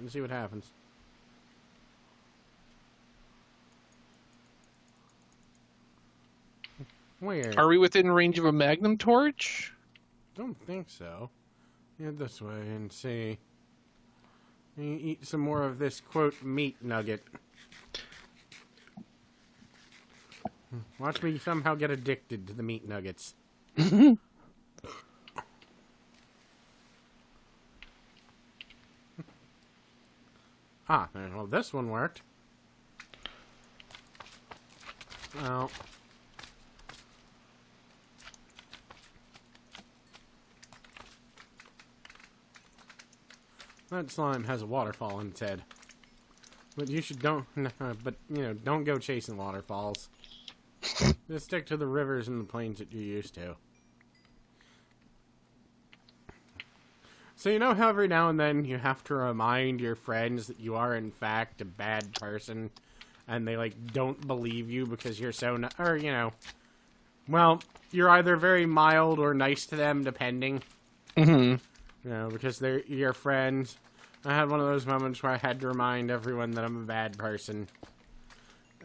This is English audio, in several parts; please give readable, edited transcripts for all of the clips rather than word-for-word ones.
and see what happens. Where? Are we within range of a magnum torch? Don't think so. Yeah, this way and see. You eat some more of this, quote, meat nugget. Watch me somehow get addicted to the meat nuggets. Well, this one worked. Well... that slime has a waterfall in its head. But you should don't go chasing waterfalls. Just stick to the rivers and the plains that you're used to. So you know how every now and then you have to remind your friends that you are in fact a bad person, and they like don't believe you because you're so well, you're either very mild or nice to them depending. Because they're your friends. I had one of those moments where I had to remind everyone that I'm a bad person.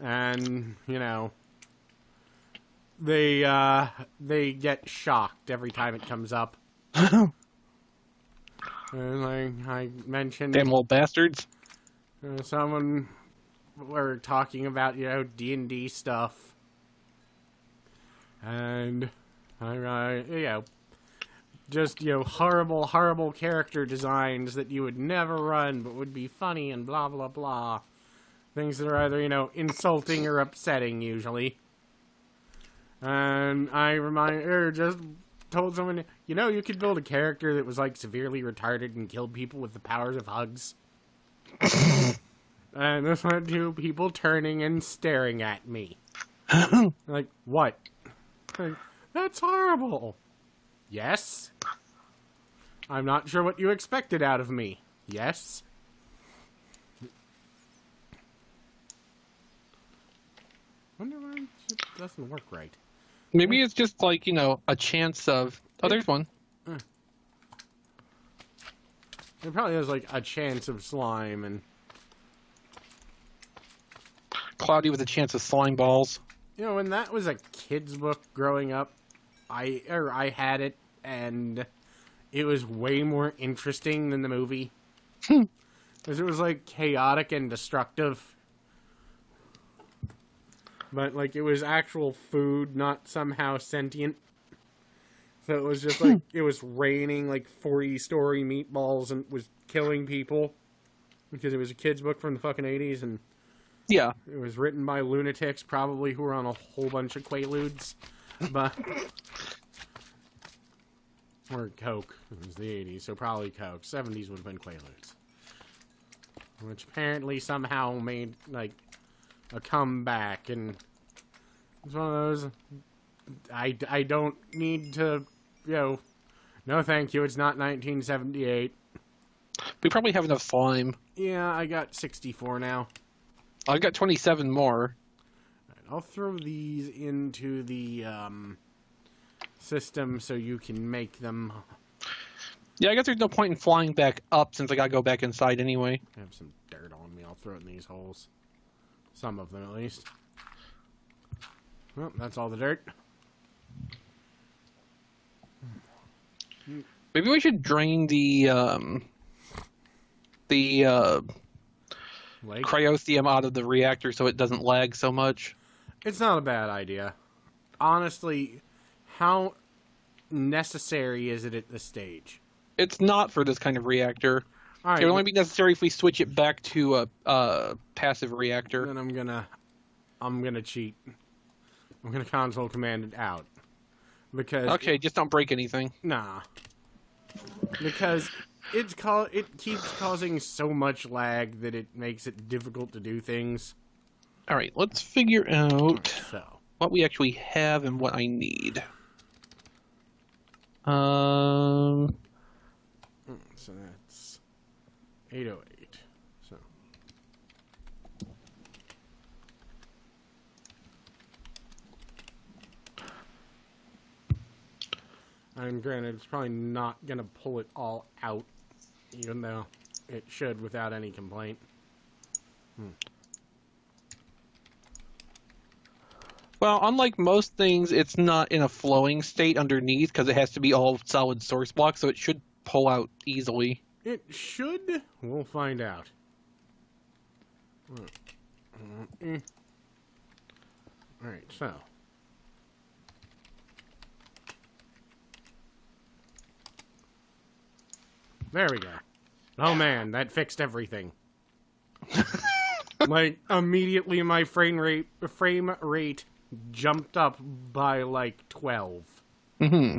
And, they get shocked every time it comes up. And I mentioned... damn little bastards. Someone were talking about, D&D stuff. And, just, horrible, horrible character designs that you would never run but would be funny and blah, blah, blah. Things that are either, insulting or upsetting, usually. And I just told someone, you could build a character that was, like, severely retarded and killed people with the powers of hugs. And this led to people turning and staring at me. Like, what? Like, that's horrible. Yes? I'm not sure what you expected out of me. Yes? Wonder why it doesn't work right. Maybe it's just like, a chance of... oh, there's one. It probably has, like, a chance of slime and... cloudy with a chance of slime balls. When that was a kid's book growing up, I had it, and it was way more interesting than the movie. Because it was, like, chaotic and destructive. But, like, it was actual food, not somehow sentient. So it was just, like, it was raining, like, 40-story meatballs and was killing people. Because it was a kid's book from the fucking 80s, and... yeah. It was written by lunatics, probably, who were on a whole bunch of Quaaludes. But... or Coke. It was the 80s, so probably Coke. 70s would have been Quaaludes. Which apparently somehow made, like, a comeback, and... it's one of those... I don't need to, no thank you, it's not 1978. We probably have enough slime. Yeah, I got 64 now. I've got 27 more. Right, I'll throw these into the system so you can make them. Yeah, I guess there's no point in flying back up since I gotta go back inside anyway. I have some dirt on me. I'll throw it in these holes. Some of them, at least. Well, that's all the dirt. Maybe we should drain the cryothium out of the reactor so it doesn't lag so much. It's not a bad idea. Honestly, how necessary is it at this stage? It's not for this kind of reactor. All right, it would only be necessary if we switch it back to a passive reactor. Then I'm gonna cheat. I'm gonna console command it out. Because okay, just don't break anything. Nah. Because it keeps causing so much lag that it makes it difficult to do things. All right, let's figure out So what we actually have and what I need. So that's 808. So and granted, it's probably not gonna pull it all out, even though it should without any complaint. Well, unlike most things, it's not in a flowing state underneath because it has to be all solid source blocks, so it should pull out easily. It should? We'll find out. Alright, so. There we go. Oh man, that fixed everything. Like, immediately my frame rate jumped up by like 12. Mm-hmm.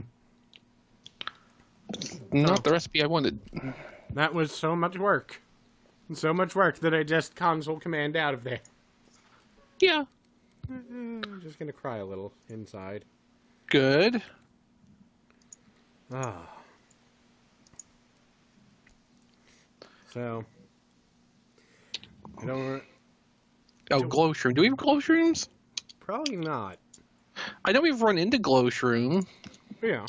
Not the recipe I wanted. That was so much work. So much work that I just console command out of there. Yeah. I'm just gonna cry a little inside. Good. Ah. So. I don't... Oh, glow shroom. Do we have glow shrooms? Probably not. I know we've run into glow shroom. Yeah.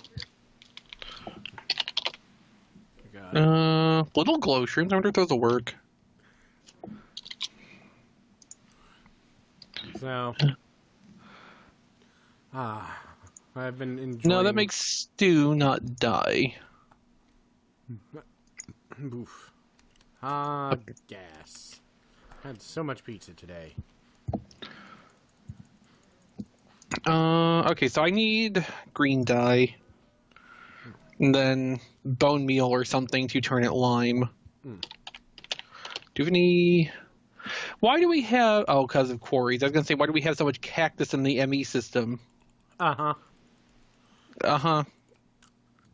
Little glow shrooms. I wonder if those will work. So. I've been enjoying... No, that makes stew, not die. Oof. Gas. Had so much pizza today. Okay, so I need green dye. And then bone meal or something to turn it lime. Do you have any... Why do we have... Oh, because of quarries. I was going to say, why do we have so much cactus in the ME system? Uh-huh. Uh-huh.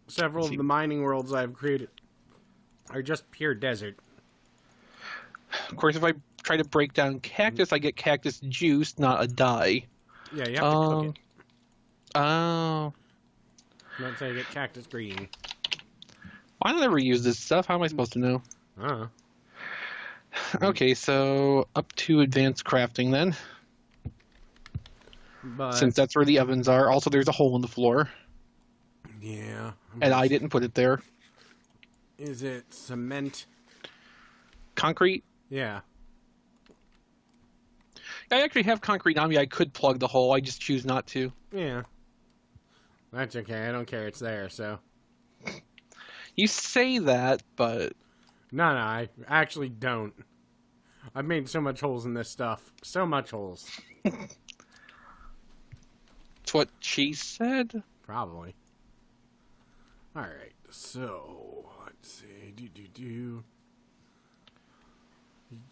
Several of the mining worlds I've created are just pure desert. Of course, if I try to break down cactus, I get cactus juice, not a dye. Yeah, you have to cook it. Oh. That's how you get cactus green. I don't ever use this stuff. How am I supposed to know? Uh-huh. Okay, so up to advanced crafting then. But... Since that's where the ovens are. Also, there's a hole in the floor. Yeah. And I didn't put it there. Is it cement? Concrete? Yeah. I actually have concrete on me. I could plug the hole. I just choose not to. Yeah. That's okay. I don't care. It's there, so. You say that, but... No, I actually don't. I've made so much holes in this stuff. So much holes. It's what she said? Probably. Alright, so... Let's see.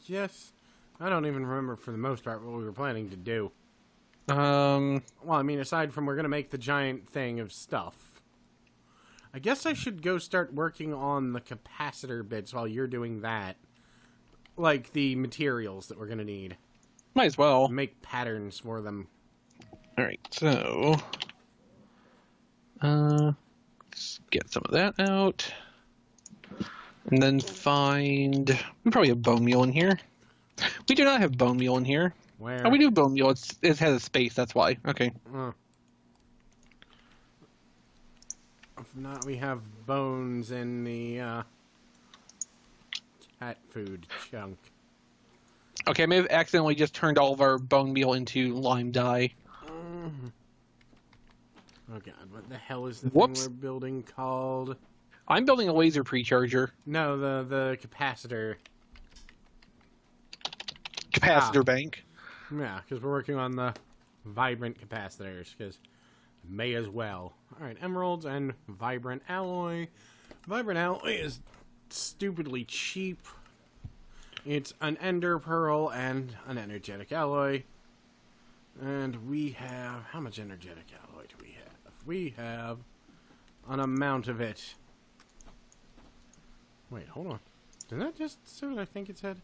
Yes. I don't even remember for the most part what we were planning to do. Well, I mean, aside from we're going to make the giant thing of stuff. I guess I should go start working on the capacitor bits while you're doing that. Like the materials that we're going to need. Might as well. Make patterns for them. Alright, so... let's get some of that out. And then find... We probably have bone meal in here. We do not have bone meal in here. Where? Oh, we do have bone meal. It has a space, that's why. Okay. If not, we have bones in the cat food chunk. Okay, I may have accidentally just turned all of our bone meal into lime dye. Oh god, what the hell is the Whoops. thing we're building called? I'm building a laser precharger. No, the capacitor. Capacitor bank. Yeah, because we're working on the vibrant capacitors, because may as well. Alright, emeralds and vibrant alloy. Vibrant alloy is stupidly cheap. It's an ender pearl and an energetic alloy. And we have... How much energetic alloy do we have? We have an amount of it. Wait, hold on. Did that just say what I think it said?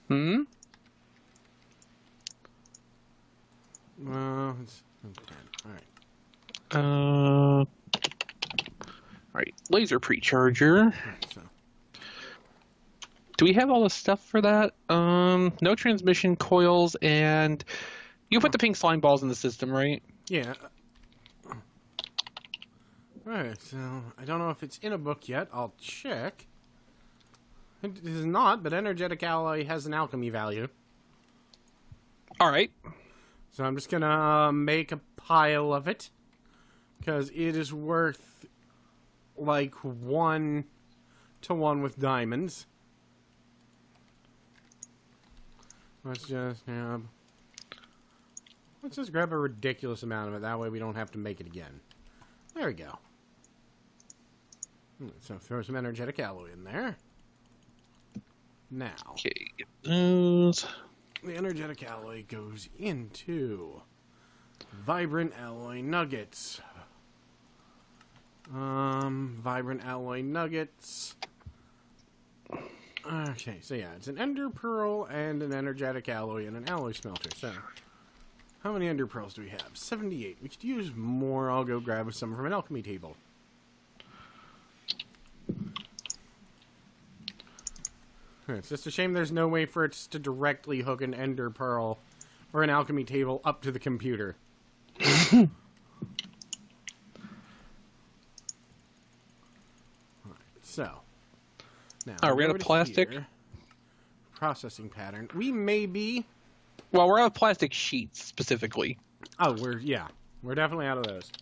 Hmm? It's 10. Alright. Alright, laser precharger. Right, so. Do we have all the stuff for that? No transmission coils, and you put the pink slime balls in the system, right? Yeah. Alright, so I don't know if it's in a book yet. I'll check. It is not, but energetic alloy has an alchemy value. All right. So I'm just gonna make a pile of it, because it is worth like 1 to 1 with diamonds. Let's just grab a ridiculous amount of it. That way we don't have to make it again. There we go. So throw some energetic alloy in there. Now, Okay. Get those. the energetic alloy goes into vibrant alloy nuggets. Vibrant alloy nuggets. Okay, so yeah, it's an ender pearl and an energetic alloy and an alloy smelter. So, how many ender pearls do we have? 78. We could use more. I'll go grab some from an alchemy table. It's just a shame there's no way for it to directly hook an ender pearl or an alchemy table up to the computer. Right, so, now we got a plastic processing pattern. We may be. Well, we're out of plastic sheets specifically. Oh, we're definitely out of those.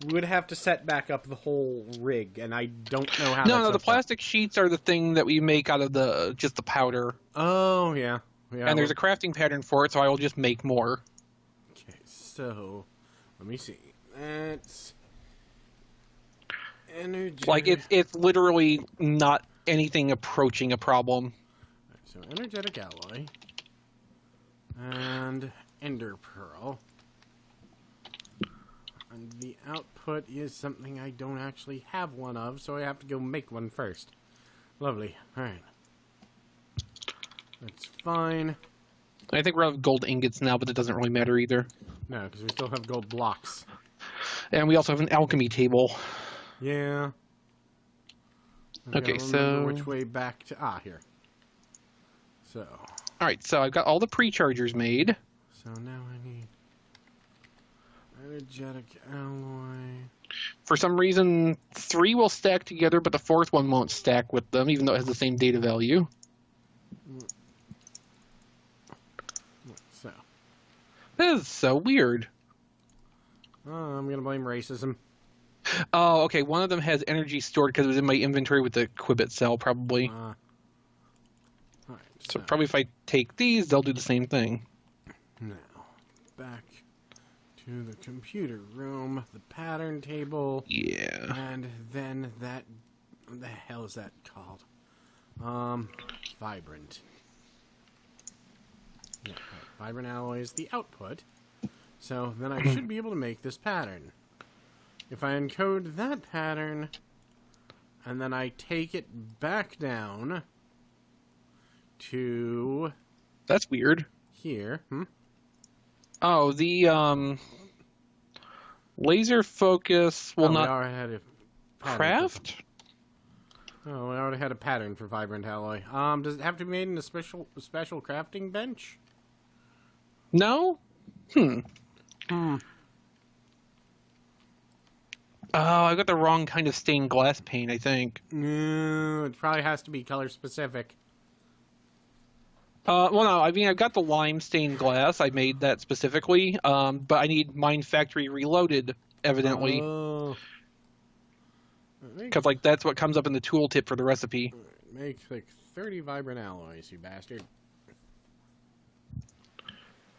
We would have to set back up the whole rig, and I don't know how. No, the plastic sheets are the thing that we make out of just the powder. Oh, yeah. And there's a crafting pattern for it, so I will just make more. Okay, so let me see. That's energy. Like it's literally not anything approaching a problem. Right, so energetic alloy and ender pearl. And the output is something I don't actually have one of, so I have to go make one first. Lovely. Alright. That's fine. I think we're out of gold ingots now, but it doesn't really matter either. No, because we still have gold blocks. And we also have an alchemy table. Yeah. Okay, so which way back to... Ah, here. So. Alright, so I've got all the pre-chargers made. So now I need... energetic alloy. For some reason, 3 will stack together, but the 4th one won't stack with them, even though it has the same data value. So. That is so weird. I'm going to blame racism. Oh, okay. One of them has energy stored because it was in my inventory with the Quibbit cell, probably. All right, so probably if I take these, they'll do the same thing. Now, back to the computer room, the pattern table. Yeah. And then that... What the hell is that called? Vibrant. Yeah, right. Vibrant alloy is the output. So then I should be able to make this pattern. If I encode that pattern, and then I take it back down to... That's weird. Here. Oh, the laser focus will not... We already had a craft? Oh, we already had a pattern for vibrant alloy. Does it have to be made in a special crafting bench? No? Oh, I got the wrong kind of stained glass paint, I think. No, it probably has to be color specific. Well, no, I mean, I've got the lime stained glass. I made that specifically, but I need Mine Factory Reloaded, evidently. Oh. Because, like, that's what comes up in the tooltip for the recipe. Make, like, 30 vibrant alloys, you bastard.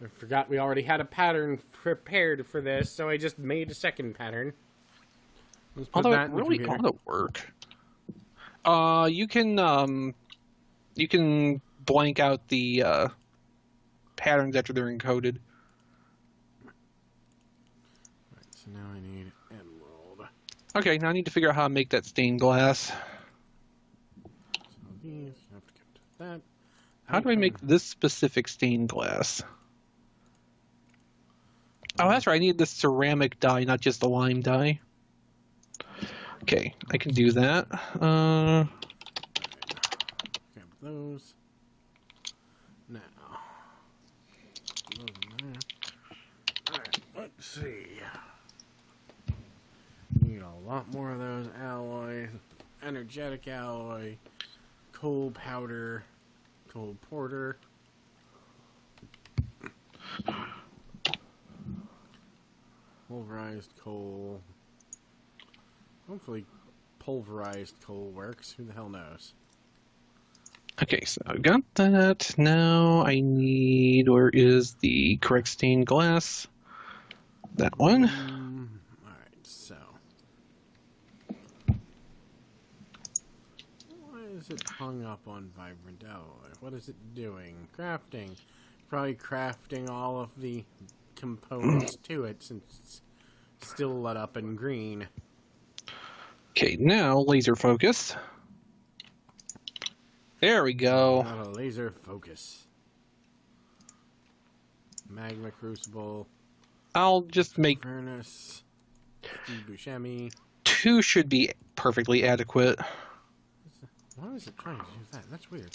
I forgot we already had a pattern prepared for this, so I just made a second pattern. Let's put Although that it really in the ought to work. You can blank out the patterns after they're encoded. Right, so now I need emerald. Okay, now I need to figure out how to make that stained glass. So these have to go to that. How do I make this specific stained glass? Oh, that's right. I need the ceramic dye, not just the lime dye. Okay, I can do that. Grab those. Now. Those in there. Alright, let's see. Need a lot more of those alloys. Energetic alloy. coal powder, coal porter. Pulverized coal. Hopefully pulverized coal works. Who the hell knows? Okay, so I've got that. Now I need... Where is the correct stained glass? That one. Alright, so. Why is it hung up on vibrant alloy? What is it doing? Crafting. Probably crafting all of the components to it since it's still lit up in green. Okay, now laser focus. There we go. Not a laser focus. Magma crucible. I'll just make... Furnace. Buscemi. 2 should be perfectly adequate. Why is it trying to do that? That's weird.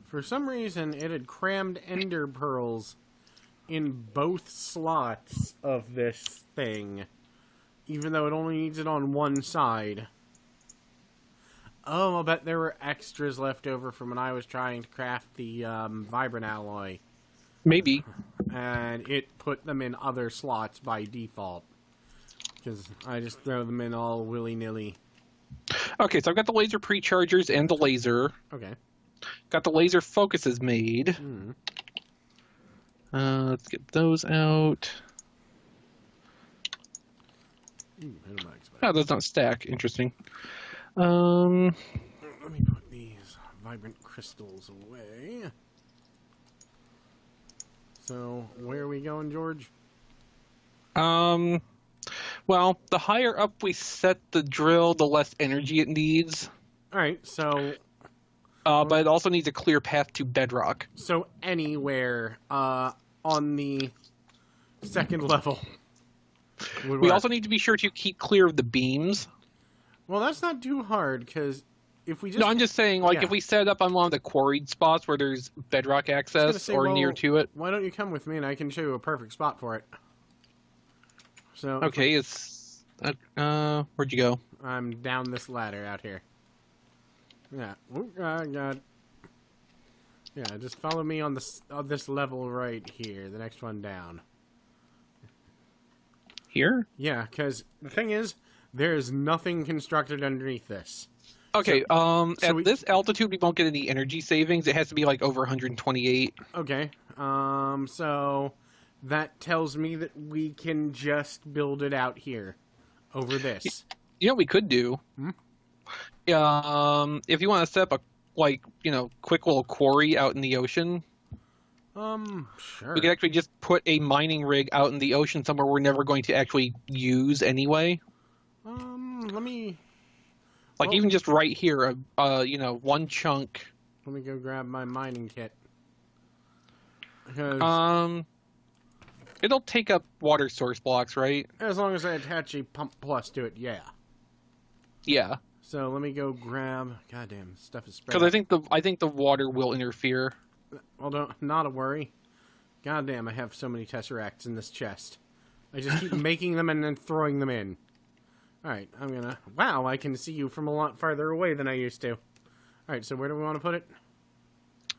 For some reason, it had crammed ender pearls in both slots of this thing, even though it only needs it on one side. Oh, I bet there were extras left over from when I was trying to craft the vibrant alloy. Maybe. And it put them in other slots by default. Because I just throw them in all willy-nilly. Okay, so I've got the laser prechargers and the laser. Okay. Got the laser focuses made. Let's get those out. Oh, those don't stack. Interesting. Let me put these vibrant crystals away. So, where are we going, George? Well, the higher up we set the drill, the less energy it needs. Alright, so... but it also needs a clear path to bedrock. So, anywhere on the second level would We work. also need to be sure to keep clear of the beams. Well, that's not too hard, because if we just... No, I'm just saying, like, Yeah. if we set it up on one of the quarried spots where there's bedrock access say, or well, near to it. Why don't you come with me and I can show you a perfect spot for it? So, Okay, it's... where'd you go? I'm down this ladder out here. Yeah. Oh, God. Yeah, just follow me on this level right here. The next one down. Here? Yeah, because the thing is, there's nothing constructed underneath this. Okay, at we- this altitude, we won't get any energy savings. It has to be, like, over 128. Okay. So that tells me that we can just build it out here. Over this. You know what we could do? If you want to set up a, like, you know, quick little quarry out in the ocean, Sure. we could actually just put a mining rig out in the ocean somewhere we're never going to actually use anyway. Let me... Like, Well- even just right here, you know, one chunk. Let me go grab my mining kit. Because It'll take up water source blocks, right? as long as I attach a pump plus to it, yeah. Yeah. So let me go grab... Goddamn, stuff is spread Because out. I think the water will interfere. Well, not a worry. Goddamn, I have so many Tesseracts in this chest. I just keep making them and then throwing them in. Alright, I'm gonna... Wow, I can see you from a lot farther away than I used to. Alright, so where do we want to put it?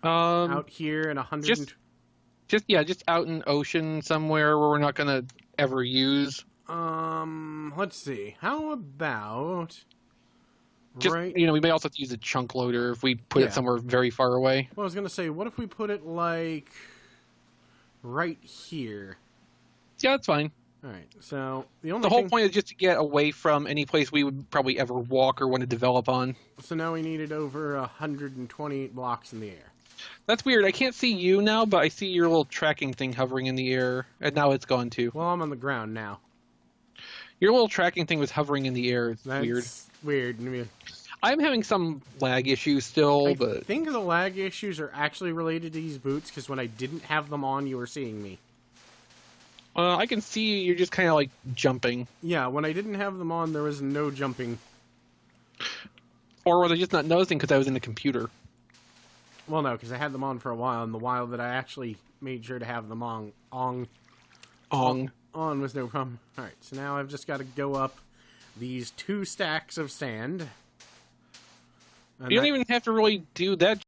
Out here at 100... Just out in ocean somewhere where we're not gonna ever use. Let's see. How about... Just, right... you know, we may also have to use a chunk loader if we put Yeah. it somewhere very far away. Well, I was gonna say, what if we put it, like... right here? Yeah, that's fine. Alright, so the only The whole thing... point is just to get away from any place we would probably ever walk or want to develop on. So now we needed over 128 blocks in the air. That's weird. I can't see you now, but I see your little tracking thing hovering in the air, and now it's gone too. Well, I'm on the ground now. Your little tracking thing was hovering in the air. It's That's weird. weird. I'm having some lag issues still, I but think the lag issues are actually related to these boots, because when I didn't have them on, you were seeing me. I can see you're just kind of like jumping. Yeah, when I didn't have them on, there was no jumping. Or was I just not noticing because I was in the computer? Well, no, because I had them on for a while, and the while that I actually made sure to have them on was no problem. Alright, so now I've just got to go up these 2 stacks of sand. You don't even have to really do that.